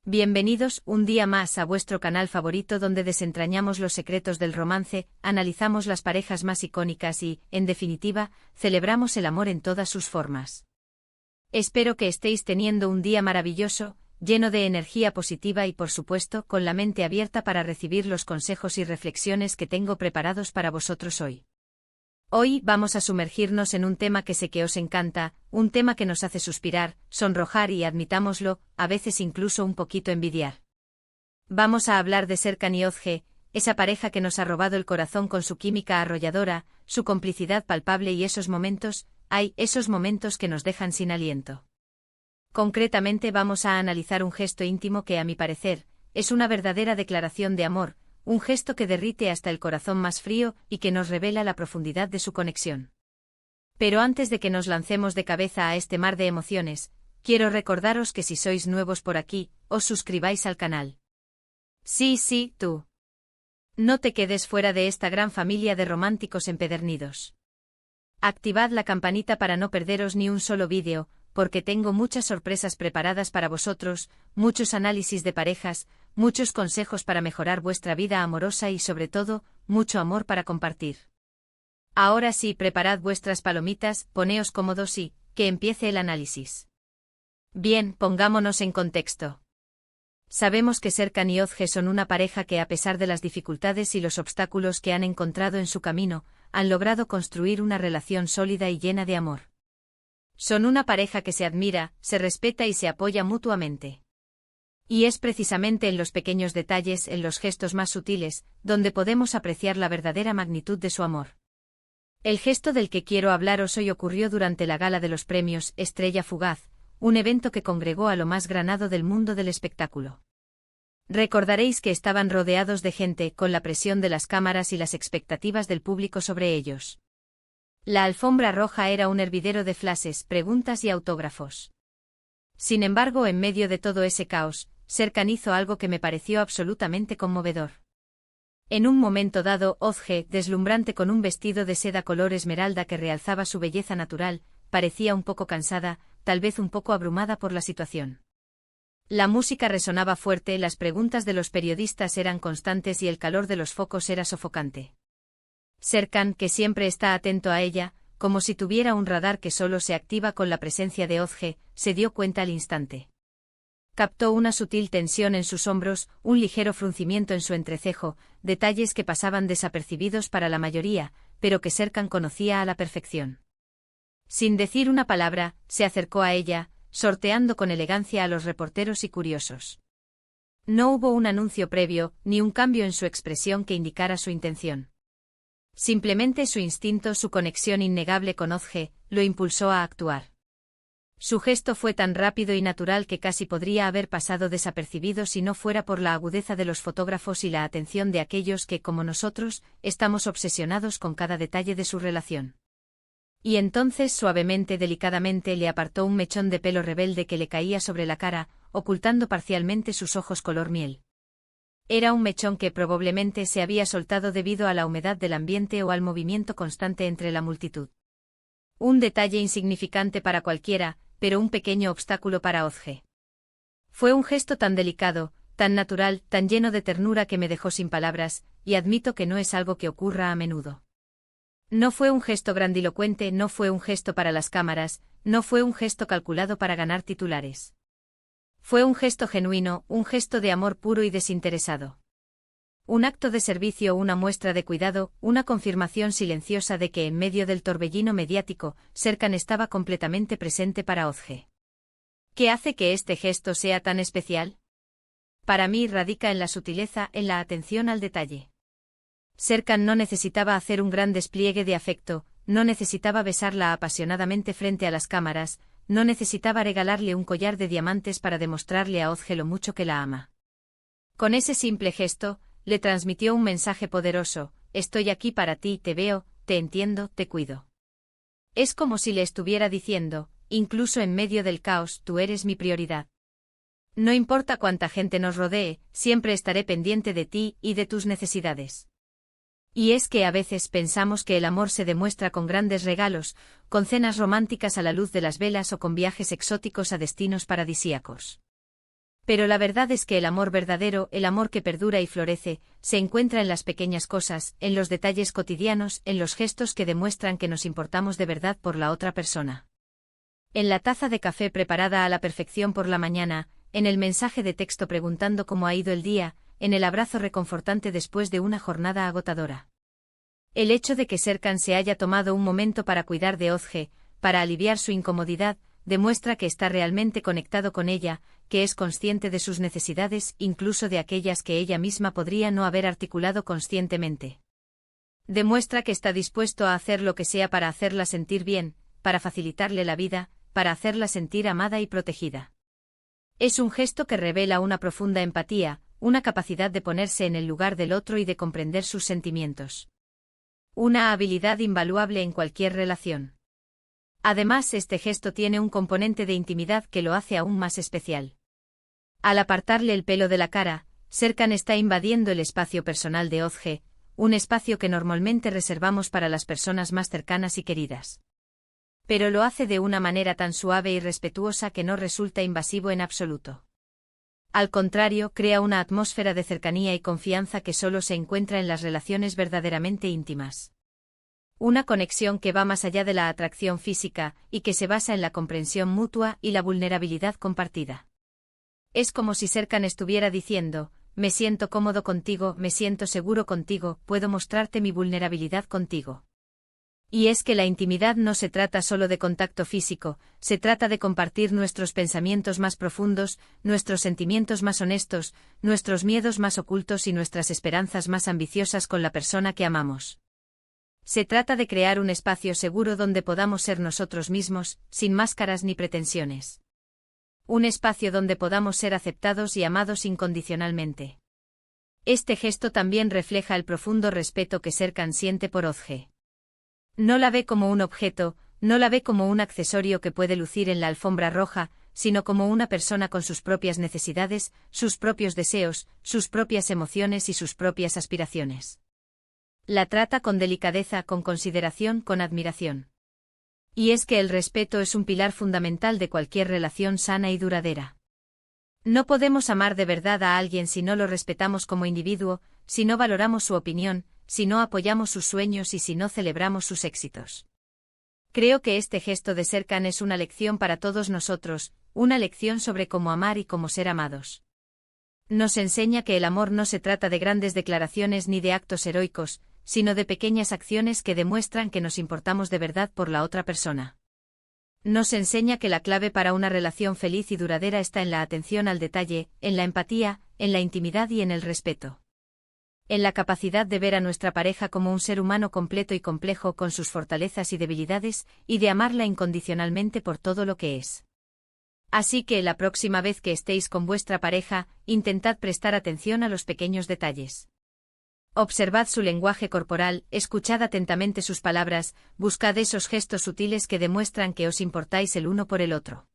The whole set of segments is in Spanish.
Bienvenidos un día más a vuestro canal favorito donde desentrañamos los secretos del romance, analizamos las parejas más icónicas y, en definitiva, celebramos el amor en todas sus formas. Espero que estéis teniendo un día maravilloso, lleno de energía positiva y por supuesto con la mente abierta para recibir los consejos y reflexiones que tengo preparados para vosotros hoy. Hoy vamos a sumergirnos en un tema que sé que os encanta, un tema que nos hace suspirar, sonrojar y, admitámoslo, a veces incluso un poquito envidiar. Vamos a hablar de Serkan y Özge, esa pareja que nos ha robado el corazón con su química arrolladora, su complicidad palpable y esos momentos que nos dejan sin aliento. Concretamente vamos a analizar un gesto íntimo que, a mi parecer, es una verdadera declaración de amor, un gesto que derrite hasta el corazón más frío y que nos revela la profundidad de su conexión. Pero antes de que nos lancemos de cabeza a este mar de emociones, quiero recordaros que si sois nuevos por aquí, os suscribáis al canal. Sí, tú. No te quedes fuera de esta gran familia de románticos empedernidos. Activad la campanita para no perderos ni un solo vídeo, porque tengo muchas sorpresas preparadas para vosotros, muchos análisis de parejas, muchos consejos para mejorar vuestra vida amorosa y sobre todo, mucho amor para compartir. Ahora sí, preparad vuestras palomitas, poneos cómodos y, que empiece el análisis. Bien, pongámonos en contexto. Sabemos que Serkan y Özge son una pareja que, a pesar de las dificultades y los obstáculos que han encontrado en su camino, han logrado construir una relación sólida y llena de amor. Son una pareja que se admira, se respeta y se apoya mutuamente. Y es precisamente en los pequeños detalles, en los gestos más sutiles, donde podemos apreciar la verdadera magnitud de su amor. El gesto del que quiero hablaros hoy ocurrió durante la gala de los premios Estrella Fugaz, un evento que congregó a lo más granado del mundo del espectáculo. Recordaréis que estaban rodeados de gente, con la presión de las cámaras y las expectativas del público sobre ellos. La alfombra roja era un hervidero de flashes, preguntas y autógrafos. Sin embargo, en medio de todo ese caos, Serkan hizo algo que me pareció absolutamente conmovedor. En un momento dado, Özge, deslumbrante con un vestido de seda color esmeralda que realzaba su belleza natural, parecía un poco cansada, tal vez un poco abrumada por la situación. La música resonaba fuerte, las preguntas de los periodistas eran constantes y el calor de los focos era sofocante. Serkan, que siempre está atento a ella, como si tuviera un radar que solo se activa con la presencia de Özge, se dio cuenta al instante. Captó una sutil tensión en sus hombros, un ligero fruncimiento en su entrecejo, detalles que pasaban desapercibidos para la mayoría, pero que Serkan conocía a la perfección. Sin decir una palabra, se acercó a ella, sorteando con elegancia a los reporteros y curiosos. No hubo un anuncio previo, ni un cambio en su expresión que indicara su intención. Simplemente su instinto, su conexión innegable con Özge, lo impulsó a actuar. Su gesto fue tan rápido y natural que casi podría haber pasado desapercibido si no fuera por la agudeza de los fotógrafos y la atención de aquellos que, como nosotros, estamos obsesionados con cada detalle de su relación. Y entonces, suavemente, delicadamente, le apartó un mechón de pelo rebelde que le caía sobre la cara, ocultando parcialmente sus ojos color miel. Era un mechón que probablemente se había soltado debido a la humedad del ambiente o al movimiento constante entre la multitud. Un detalle insignificante para cualquiera, pero un pequeño obstáculo para Özge. Fue un gesto tan delicado, tan natural, tan lleno de ternura que me dejó sin palabras, y admito que no es algo que ocurra a menudo. No fue un gesto grandilocuente, no fue un gesto para las cámaras, no fue un gesto calculado para ganar titulares. Fue un gesto genuino, un gesto de amor puro y desinteresado. Un acto de servicio, una muestra de cuidado, una confirmación silenciosa de que en medio del torbellino mediático, Serkan estaba completamente presente para Özge. ¿Qué hace que este gesto sea tan especial? Para mí radica en la sutileza, en la atención al detalle. Serkan no necesitaba hacer un gran despliegue de afecto, no necesitaba besarla apasionadamente frente a las cámaras, no necesitaba regalarle un collar de diamantes para demostrarle a Özge lo mucho que la ama. Con ese simple gesto, le transmitió un mensaje poderoso: estoy aquí para ti, te veo, te entiendo, te cuido. Es como si le estuviera diciendo, incluso en medio del caos, tú eres mi prioridad. No importa cuánta gente nos rodee, siempre estaré pendiente de ti y de tus necesidades. Y es que a veces pensamos que el amor se demuestra con grandes regalos, con cenas románticas a la luz de las velas o con viajes exóticos a destinos paradisíacos. Pero la verdad es que el amor verdadero, el amor que perdura y florece, se encuentra en las pequeñas cosas, en los detalles cotidianos, en los gestos que demuestran que nos importamos de verdad por la otra persona. En la taza de café preparada a la perfección por la mañana, en el mensaje de texto preguntando cómo ha ido el día, en el abrazo reconfortante después de una jornada agotadora. El hecho de que Serkan se haya tomado un momento para cuidar de Ozge, para aliviar su incomodidad, demuestra que está realmente conectado con ella, que es consciente de sus necesidades, incluso de aquellas que ella misma podría no haber articulado conscientemente. Demuestra que está dispuesto a hacer lo que sea para hacerla sentir bien, para facilitarle la vida, para hacerla sentir amada y protegida. Es un gesto que revela una profunda empatía, una capacidad de ponerse en el lugar del otro y de comprender sus sentimientos. Una habilidad invaluable en cualquier relación. Además, este gesto tiene un componente de intimidad que lo hace aún más especial. Al apartarle el pelo de la cara, Serkan está invadiendo el espacio personal de Ozge, un espacio que normalmente reservamos para las personas más cercanas y queridas. Pero lo hace de una manera tan suave y respetuosa que no resulta invasivo en absoluto. Al contrario, crea una atmósfera de cercanía y confianza que solo se encuentra en las relaciones verdaderamente íntimas. Una conexión que va más allá de la atracción física y que se basa en la comprensión mutua y la vulnerabilidad compartida. Es como si Serkan estuviera diciendo: me siento cómodo contigo, me siento seguro contigo, puedo mostrarte mi vulnerabilidad contigo. Y es que la intimidad no se trata solo de contacto físico, se trata de compartir nuestros pensamientos más profundos, nuestros sentimientos más honestos, nuestros miedos más ocultos y nuestras esperanzas más ambiciosas con la persona que amamos. Se trata de crear un espacio seguro donde podamos ser nosotros mismos, sin máscaras ni pretensiones. Un espacio donde podamos ser aceptados y amados incondicionalmente. Este gesto también refleja el profundo respeto que Serkan siente por Ozge. No la ve como un objeto, no la ve como un accesorio que puede lucir en la alfombra roja, sino como una persona con sus propias necesidades, sus propios deseos, sus propias emociones y sus propias aspiraciones. La trata con delicadeza, con consideración, con admiración. Y es que el respeto es un pilar fundamental de cualquier relación sana y duradera. No podemos amar de verdad a alguien si no lo respetamos como individuo, si no valoramos su opinión, si no apoyamos sus sueños y si no celebramos sus éxitos. Creo que este gesto de Serkan es una lección para todos nosotros, una lección sobre cómo amar y cómo ser amados. Nos enseña que el amor no se trata de grandes declaraciones ni de actos heroicos, sino de pequeñas acciones que demuestran que nos importamos de verdad por la otra persona. Nos enseña que la clave para una relación feliz y duradera está en la atención al detalle, en la empatía, en la intimidad y en el respeto. En la capacidad de ver a nuestra pareja como un ser humano completo y complejo con sus fortalezas y debilidades, y de amarla incondicionalmente por todo lo que es. Así que la próxima vez que estéis con vuestra pareja, intentad prestar atención a los pequeños detalles. Observad su lenguaje corporal, escuchad atentamente sus palabras, buscad esos gestos sutiles que demuestran que os importáis el uno por el otro.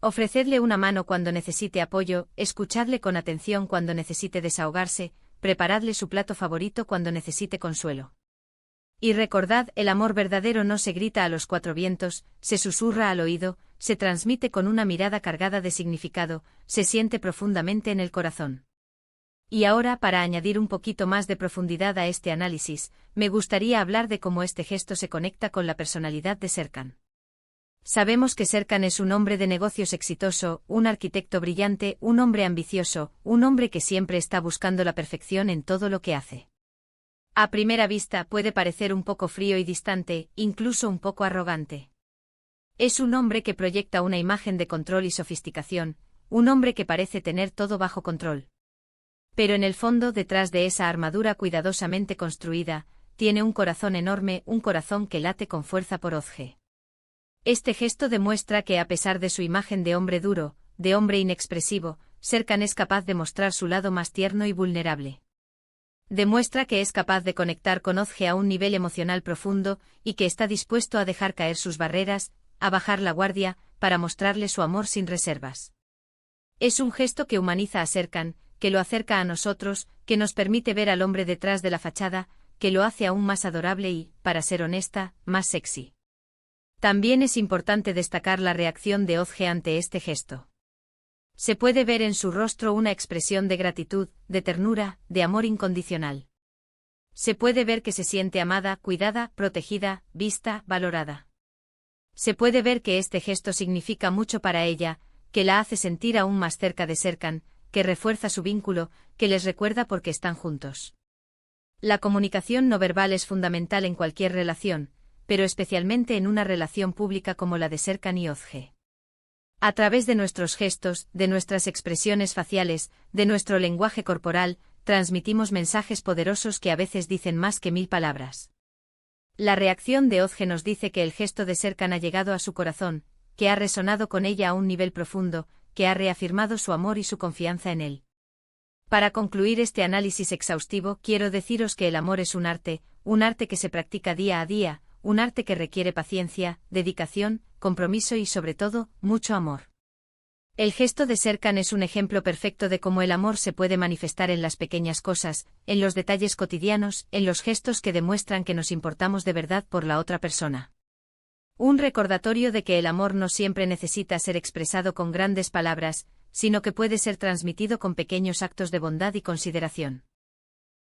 Ofrecedle una mano cuando necesite apoyo, escuchadle con atención cuando necesite desahogarse, preparadle su plato favorito cuando necesite consuelo. Y recordad, el amor verdadero no se grita a los cuatro vientos, se susurra al oído, se transmite con una mirada cargada de significado, se siente profundamente en el corazón. Y ahora, para añadir un poquito más de profundidad a este análisis, me gustaría hablar de cómo este gesto se conecta con la personalidad de Serkan. Sabemos que Serkan es un hombre de negocios exitoso, un arquitecto brillante, un hombre ambicioso, un hombre que siempre está buscando la perfección en todo lo que hace. A primera vista puede parecer un poco frío y distante, incluso un poco arrogante. Es un hombre que proyecta una imagen de control y sofisticación, un hombre que parece tener todo bajo control. Pero en el fondo, detrás de esa armadura cuidadosamente construida, tiene un corazón enorme, un corazón que late con fuerza por Ozge. Este gesto demuestra que a pesar de su imagen de hombre duro, de hombre inexpresivo, Serkan es capaz de mostrar su lado más tierno y vulnerable. Demuestra que es capaz de conectar con Ozge a un nivel emocional profundo y que está dispuesto a dejar caer sus barreras, a bajar la guardia, para mostrarle su amor sin reservas. Es un gesto que humaniza a Serkan, que lo acerca a nosotros, que nos permite ver al hombre detrás de la fachada, que lo hace aún más adorable y, para ser honesta, más sexy. También es importante destacar la reacción de Ozge ante este gesto. Se puede ver en su rostro una expresión de gratitud, de ternura, de amor incondicional. Se puede ver que se siente amada, cuidada, protegida, vista, valorada. Se puede ver que este gesto significa mucho para ella, que la hace sentir aún más cerca de Serkan, que refuerza su vínculo, que les recuerda por qué están juntos. La comunicación no verbal es fundamental en cualquier relación, pero especialmente en una relación pública como la de Serkan y Özge. A través de nuestros gestos, de nuestras expresiones faciales, de nuestro lenguaje corporal, transmitimos mensajes poderosos que a veces dicen más que 1000 palabras. La reacción de Özge nos dice que el gesto de Serkan ha llegado a su corazón, que ha resonado con ella a un nivel profundo, que ha reafirmado su amor y su confianza en él. Para concluir este análisis exhaustivo, quiero deciros que el amor es un arte que se practica día a día, un arte que requiere paciencia, dedicación, compromiso y sobre todo, mucho amor. El gesto de Serkan es un ejemplo perfecto de cómo el amor se puede manifestar en las pequeñas cosas, en los detalles cotidianos, en los gestos que demuestran que nos importamos de verdad por la otra persona. Un recordatorio de que el amor no siempre necesita ser expresado con grandes palabras, sino que puede ser transmitido con pequeños actos de bondad y consideración.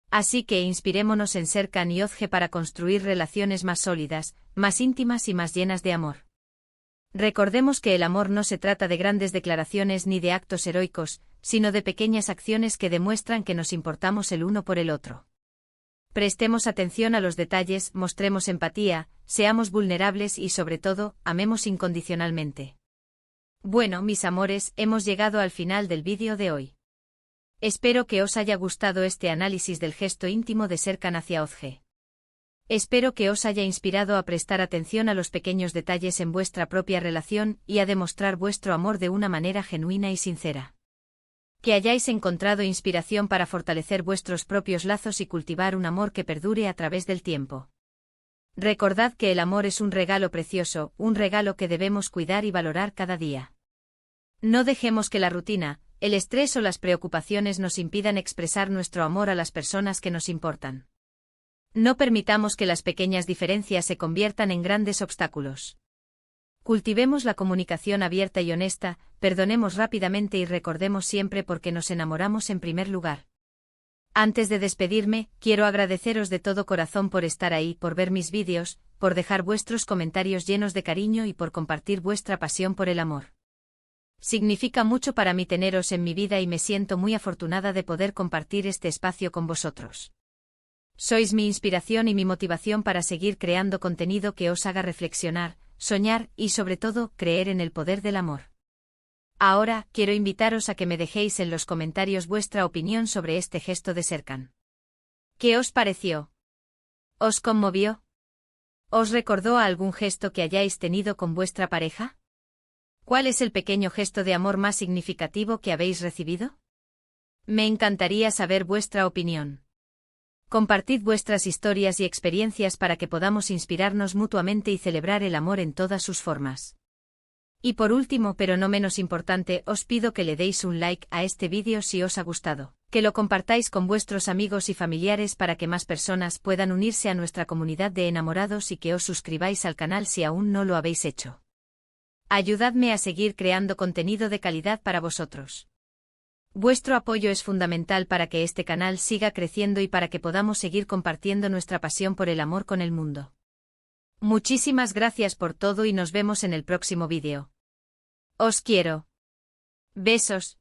Así que inspirémonos en Serkan y Özge para construir relaciones más sólidas, más íntimas y más llenas de amor. Recordemos que el amor no se trata de grandes declaraciones ni de actos heroicos, sino de pequeñas acciones que demuestran que nos importamos el uno por el otro. Prestemos atención a los detalles, mostremos empatía, seamos vulnerables y sobre todo, amemos incondicionalmente. Bueno, mis amores, hemos llegado al final del vídeo de hoy. Espero que os haya gustado este análisis del gesto íntimo de Serkan hacia Özge. Espero que os haya inspirado a prestar atención a los pequeños detalles en vuestra propia relación y a demostrar vuestro amor de una manera genuina y sincera. Que hayáis encontrado inspiración para fortalecer vuestros propios lazos y cultivar un amor que perdure a través del tiempo. Recordad que el amor es un regalo precioso, un regalo que debemos cuidar y valorar cada día. No dejemos que la rutina, el estrés o las preocupaciones nos impidan expresar nuestro amor a las personas que nos importan. No permitamos que las pequeñas diferencias se conviertan en grandes obstáculos. Cultivemos la comunicación abierta y honesta, perdonemos rápidamente y recordemos siempre por qué nos enamoramos en primer lugar. Antes de despedirme, quiero agradeceros de todo corazón por estar ahí, por ver mis vídeos, por dejar vuestros comentarios llenos de cariño y por compartir vuestra pasión por el amor. Significa mucho para mí teneros en mi vida y me siento muy afortunada de poder compartir este espacio con vosotros. Sois mi inspiración y mi motivación para seguir creando contenido que os haga reflexionar, soñar y sobre todo, creer en el poder del amor. Ahora, quiero invitaros a que me dejéis en los comentarios vuestra opinión sobre este gesto de Serkan. ¿Qué os pareció? ¿Os conmovió? ¿Os recordó a algún gesto que hayáis tenido con vuestra pareja? ¿Cuál es el pequeño gesto de amor más significativo que habéis recibido? Me encantaría saber vuestra opinión. Compartid vuestras historias y experiencias para que podamos inspirarnos mutuamente y celebrar el amor en todas sus formas. Y por último, pero no menos importante, os pido que le deis un like a este vídeo si os ha gustado, que lo compartáis con vuestros amigos y familiares para que más personas puedan unirse a nuestra comunidad de enamorados y que os suscribáis al canal si aún no lo habéis hecho. Ayudadme a seguir creando contenido de calidad para vosotros. Vuestro apoyo es fundamental para que este canal siga creciendo y para que podamos seguir compartiendo nuestra pasión por el amor con el mundo. Muchísimas gracias por todo y nos vemos en el próximo vídeo. Os quiero. Besos.